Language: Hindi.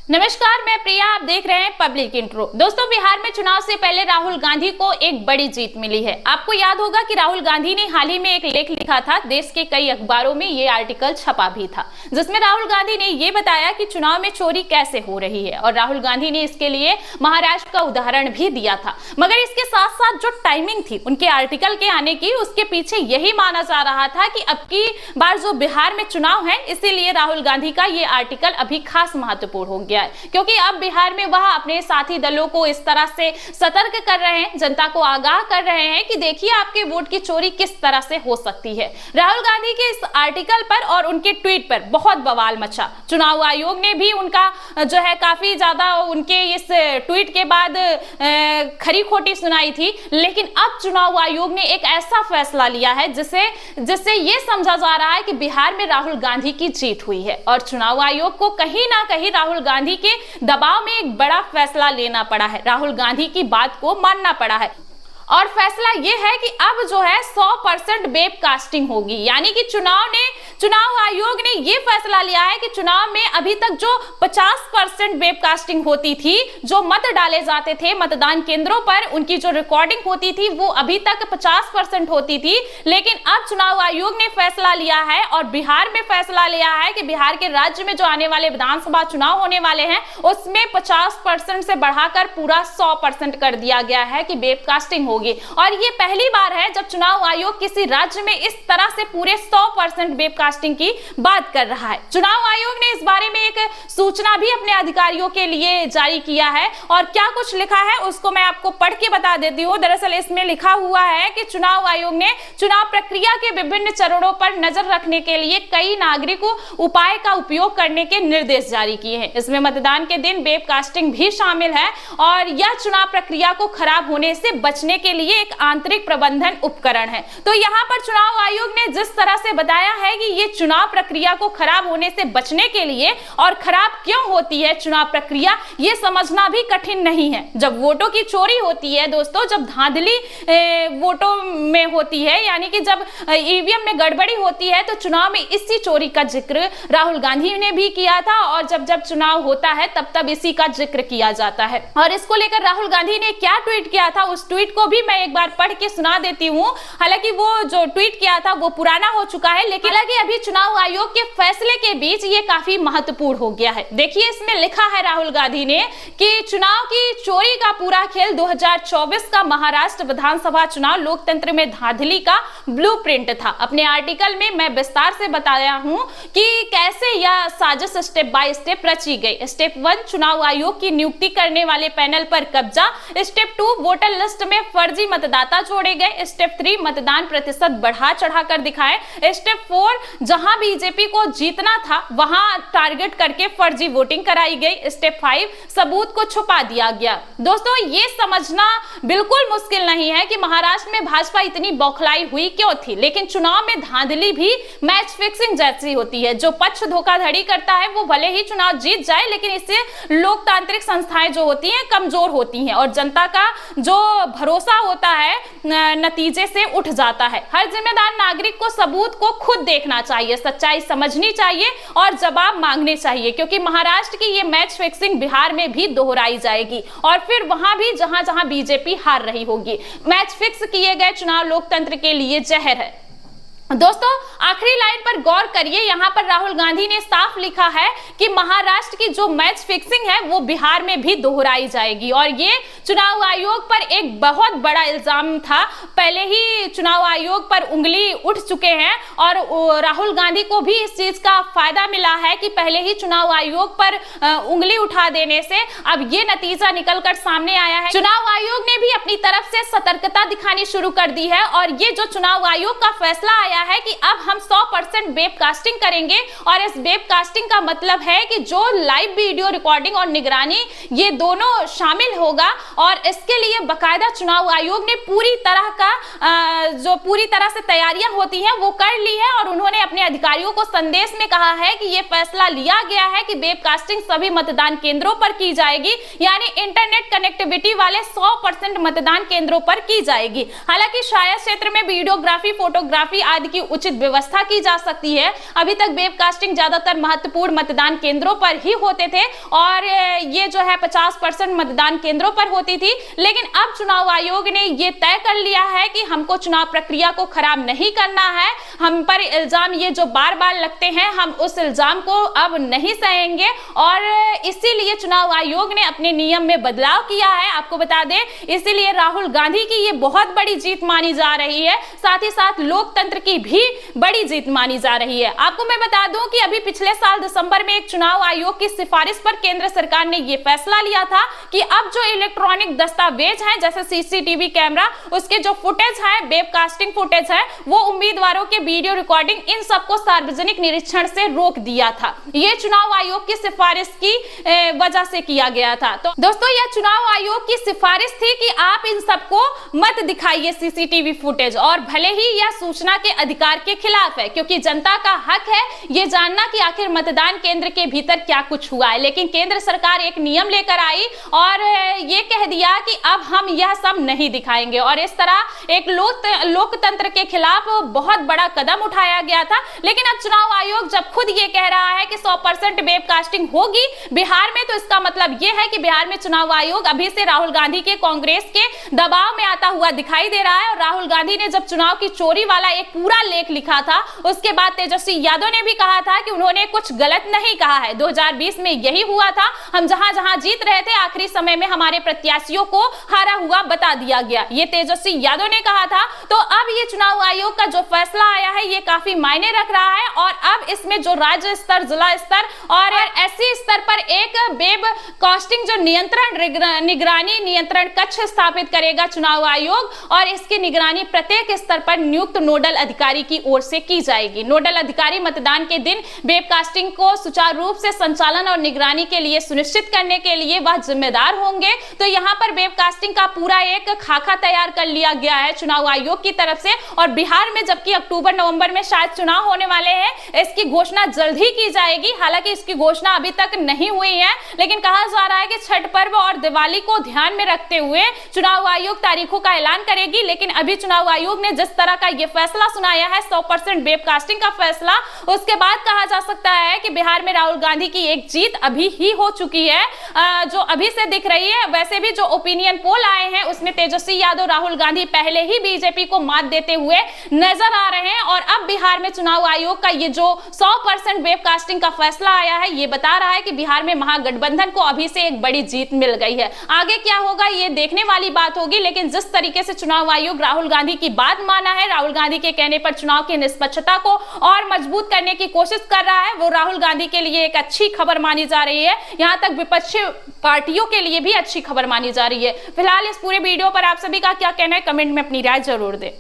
नमस्कार, मैं प्रिया। आप देख रहे हैं पब्लिक इंट्रो। दोस्तों, बिहार में चुनाव से पहले राहुल गांधी को एक बड़ी जीत मिली है। आपको याद होगा कि राहुल गांधी ने हाल ही में एक लेख लिखा था, देश के कई अखबारों में ये आर्टिकल छपा भी था, जिसमें राहुल गांधी ने ये बताया कि चुनाव में चोरी कैसे हो रही है और राहुल गांधी ने इसके लिए महाराष्ट्र का उदाहरण भी दिया था। मगर इसके साथ साथ जो टाइमिंग थी उनके आर्टिकल के आने की, उसके पीछे यही माना जा रहा था कि अब की बार जो बिहार में चुनाव है, इसीलिए राहुल गांधी का ये आर्टिकल अभी खास महत्वपूर्ण हो गया, क्योंकि अब बिहार में वह अपने साथी दलों को इस तरह से सतर्क कर रहे हैं, जनता को आगाह कर रहे हैं कि देखिए आपके वोट की चोरी किस तरह से हो सकती है। राहुल गांधी के इस आर्टिकल पर और उनके ट्वीट पर बहुत बवाल मचा। चुनाव आयोग ने भी उनका जो है काफी ज्यादा उनके इस ट्वीट के बाद खरी खोटी सुनाई थी, लेकिन अब चुनाव आयोग ने एक ऐसा फैसला लिया है जिससे ये समझा जा रहा है कि बिहार में राहुल गांधी की जीत हुई है और चुनाव आयोग को कहीं ना कहीं राहुल गांधी के दबाव में एक बड़ा फैसला लेना पड़ा है, राहुल गांधी की बात को मानना पड़ा है। और फैसला यह है कि अब जो है 100% वेबकास्टिंग होगी, यानी कि चुनाव आयोग ने यह फैसला लिया है कि चुनाव में अभी तक जो 50% वेबकास्टिंग होती थी, जो मत डाले जाते थे मतदान केंद्रों पर, उनकी जो रिकॉर्डिंग होती थी वो अभी तक 50% होती थी, लेकिन अब चुनाव आयोग ने फैसला लिया है और बिहार में फैसला लिया है कि बिहार के राज्य में जो आने वाले विधानसभा चुनाव होने वाले हैं उसमें 50% से बढ़ाकर पूरा 100% कर दिया गया है कि वेबकास्टिंग होगी। और ये पहली बार है जब चुनाव आयोग किसी राज्य में इस तरह से पूरे 100% वेबकास्टिंग की बात कर रहा है। चुनाव आयोग ने इस बारे में एक सूचना भी अपने अधिकारियों के लिए जारी किया है और क्या कुछ लिखा है उसको मैं आपको पढ़ के बता देती हूँ। दरअसल इसमें लिखा हुआ है कि चुनाव आयोग ने चुनाव प्रक्रिया के विभिन्न चरणों पर नजर रखने के लिए कई नागरिक उपाय का उपयोग करने के निर्देश जारी किए हैं। इसमें मतदान के दिन वेबकास्टिंग भी शामिल है और यह चुनाव प्रक्रिया को खराब होने से बचने के लिए एक आंतरिक प्रबंधन उपकरण है। तो यहाँ पर चुनाव आयोग ने जिस तरह से बताया है कि ये चुनाव प्रक्रिया को खराब होने से बचने के लिए, और खराब क्यों होती है चुनाव प्रक्रिया ये समझना भी कठिन नहीं है। जब वोटों की चोरी होती है दोस्तों, जब धांधली वोटों में होती है, यानी कि जब ईवीएम में गड़बड़ी होती है, तो चुनाव में इसी चोरी का जिक्र राहुल गांधी ने भी किया था और जब जब चुनाव होता है तब इसी का जिक्र किया जाता है। और इसको लेकर राहुल गांधी ने क्या ट्वीट किया था, उस ट्वीट को भी मैं एक बार पढ़ के सुना देती हूँ। हालांकि वो जो ट्वीट किया था वो पुराना हो चुका है, लेकिन हालांकि अभी चुनाव आयोग के फैसले के बीच ये काफी महत्वपूर्ण हो गया है। देखिए इसमें लिखा है राहुल गांधी ने कि चुनाव की चोरी का पूरा खेल 2024 का महाराष्ट्र विधानसभा चुनाव लोकतंत्र में धांधली का ब्लूप्रिंट था। अपने आर्टिकल में मैं विस्तार से बताया हूँ कि कैसे यह साजिश स्टेप बाय स्टेप रची गई। स्टेप 1 चुनाव आयोग की नियुक्ति करने वाले पैनल पर कब्जा। स्टेप 2 वोटर लिस्ट में फर्जी मतदाता जोड़े गए। स्टेप 3 मतदान प्रतिशत बढ़ा चढ़ाकर दिखाए। स्टेप 4 जहां बीजेपी को जीतना था वहां टारगेट करके फर्जी वोटिंग कराई गई। स्टेप 5 सबूत को छुपा दिया गया। दोस्तों ये समझना बिल्कुल मुश्किल नहीं है कि महाराष्ट्र में भाजपा इतनी बौखलाई हुई क्यों थी, लेकिन चुनाव में धांधली भी मैच फिक्सिंग जैसी होती है। जो पक्ष धोखाधड़ी करता है वो भले ही चुनाव जीत जाए, लेकिन इससे लोकतांत्रिक संस्थाएं जो होती हैं कमजोर होती हैं और जनता का जो भरोसा होता है नतीजे से उठ जाता है। हर जिम्मेदार नागरिक को सबूत को खुद देखना चाहिए, सच्चाई समझनी चाहिए और जवाब मांगने चाहिए, क्योंकि महाराष्ट्र की ये मैच फिक्सिंग बिहार में भी दोहराई जाएगी और फिर वहां भी जहां जहां बीजेपी हार रही होगी। मैच फिक्स किए गए चुनाव लोकतंत्र के लिए जहर है। दोस्तों आखिरी लाइन पर गौर करिए, यहाँ पर राहुल गांधी ने साफ लिखा है कि महाराष्ट्र की जो मैच फिक्सिंग है वो बिहार में भी दोहराई जाएगी और ये चुनाव आयोग पर एक बहुत बड़ा इल्जाम था। पहले ही चुनाव आयोग पर उंगली उठ चुके हैं और राहुल गांधी को भी इस चीज का फायदा मिला है कि पहले ही चुनाव आयोग पर उंगली उठा देने से अब ये नतीजा निकलकर सामने आया है। चुनाव आयोग ने भी अपनी तरफ से सतर्कता दिखानी शुरू कर दी है और ये जो चुनाव आयोग का फैसला आया है कि अब हम 100% वेबकास्टिंग करेंगे और इस वेबकास्टिंग का मतलब है कि जो लाइव वीडियो रिकॉर्डिंग और निगरानी ये दोनों शामिल होगा और इसके लिए बकायदा चुनाव आयोग ने पूरी तरह से तैयारियां होती हैं वो कर ली है और उन्होंने अपने अधिकारियों को संदेश में कहा है कि यह फैसला लिया गया है कि वेबकास्टिंग सभी मतदान केंद्रों पर की जाएगी, यानी इंटरनेट कनेक्टिविटी वाले 100% मतदान केंद्रों पर की जाएगी। हालांकि शायद क्षेत्र में वीडियोग्राफी, फोटोग्राफी आदि की उचित व्यवस्था की जा सकती है। अभी तक वेबकास्टिंग ज्यादातर महत्वपूर्ण मतदान केंद्रों पर ही होते थे और ये जो है 50% मतदान केंद्रों पर होती थी, लेकिन अब चुनाव आयोग ने ये तय कर लिया है कि हमको चुनाव प्रक्रिया को खराब नहीं करना है। हम पर इल्जाम ये जो बार बार लगते हैं, हम उस इल्जाम को अब नहीं सहेंगे और इसीलिए चुनाव आयोग ने अपने नियम में बदलाव किया है। आपको बता दें, इसीलिए राहुल गांधी की ये बहुत बड़ी जीत मानी जा रही है, साथ ही साथ लोकतंत्र की भी बड़ी जीत मानी जा रही है। आपको मैं बता दूं कि अभी पिछले साल दिसंबर में एक चुनाव आयोग की सिफारिश पर केंद्र सरकार ने यह फैसला लिया था कि अब जो इलेक्ट्रॉनिक दस्तावेज हैं, जैसे सीसीटीवी कैमरा, उसके जो फुटेज है, वेबकास्टिंग फुटेज है, वो उम्मीदवारों के वीडियो रिकॉर्डिंग, इन सबको सार्वजनिक निरीक्षण से रोक दिया था। यह चुनाव आयोग की सिफारिश की वजह से किया गया था। तो दोस्तों, यह चुनाव आयोग की सिफारिश थी कि आप इन सबको मत दिखाइए सीसीटीवी फुटेज, और भले ही यह सूचना के अधिकार के खिलाफ है, क्योंकि जनता का हक है यह जानना कि आखिर मतदान केंद्र के भीतर क्या कुछ हुआ है। लेकिन केंद्र सरकार एक नियम लेकर आई और ये कह दिया कि अब हम यह सब नहीं दिखाएंगे, और इस तरह एक लोकतंत्र के खिलाफ बहुत बड़ा कदम उठाया गया था। लेकिन अब चुनाव आयोग जब खुद ये कह रहा है कि 100% वेबकास्टिंग होगी बिहार में, तो इसका मतलब यह है कि बिहार में चुनाव आयोग अभी से राहुल गांधी के कांग्रेस के दबाव में आता हुआ दिखाई दे रहा है। और राहुल गांधी ने जब चुनाव की चोरी वाला एक पूरा लेख लिखा था, उसके बाद तेजस्वी यादव ने भी कहा था कि उन्होंने कुछ गलत नहीं कहा है। 2020 में यही हुआ था, हम जहां जहां जीत रहे थे आखिरी समय में हमारे प्रत्याशियों को हारा हुआ बता दिया गया, ये तेजस्वी यादव ने कहा था। तो अब ये चुनाव आयोग का जो फैसला आया है ये काफी मायने रख रहा है, और अब इसमें जो राज्य स्तर, जिला स्तर और एससी स्तर पर एक वेब कास्टिंग जो निगरानी नियंत्रण कक्ष स्थापित करेगा चुनाव आयोग, और इसकी निगरानी प्रत्येक स्तर पर नियुक्त नोडल अधिकारी की ओर से की जाएगी। नोडल अधिकारी मतदान के दिन वेबकास्टिंग को सुचारू रूप से संचालन और निगरानी के लिए सुनिश्चित करने के लिए वह जिम्मेदार होंगे। तो यहाँ पर वेबकास्टिंग का पूरा एक खाका तैयार कर लिया गया है चुनाव आयोग की तरफ से। और बिहार में जबकि अक्टूबर नवंबर में शायद चुनाव होने वाले हैं, इसकी घोषणा जल्द ही की जाएगी। हालांकि इसकी घोषणा अभी तक नहीं हुई है, लेकिन कहा जा रहा है कि छठ पर्व और दिवाली को ध्यान में रखते हुए चुनाव आयोग तारीखों का ऐलान करेगी। लेकिन अभी चुनाव आयोग ने जिस तरह का यह फैसला सुनाया है, 100% वेबकास्टिंग का फैसला, उसके बाद कहा जा सकता है कि बिहार में राहुल गांधी की एक जीत अभी ही हो चुकी है, जो अभी से दिख रही है। वैसे भी जो ओपिनियन पोल आए हैं उसमें तेजस्वी यादव, राहुल गांधी पहले ही बीजेपी को मात देते हुए नजर आ रहे हैं, और अब बिहार में चुनाव आयोग का ये जो 100% वेबकास्टिंग का फैसला आया है, ये बता रहा है कि बिहार में महागठबंधन को अभी से एक बड़ी जीत मिल गई है। आगे क्या होगा ये देखने वाली बात होगी, लेकिन जिस तरीके से चुनाव आयोग राहुल गांधी की बात माना है, राहुल गांधी के कहने पर चुनाव की निष्पक्षता को और मजबूत करने की कोशिश कर रहा है, वो राहुल गांधी के लिए एक अच्छी खबर मानी जा रही है। यहां तक विपक्षी पार्टियों के लिए भी अच्छी खबर मानी जा रही है। फिलहाल इस पूरे वीडियो पर आप सभी का क्या कहना है, कमेंट में अपनी राय जरूर दें।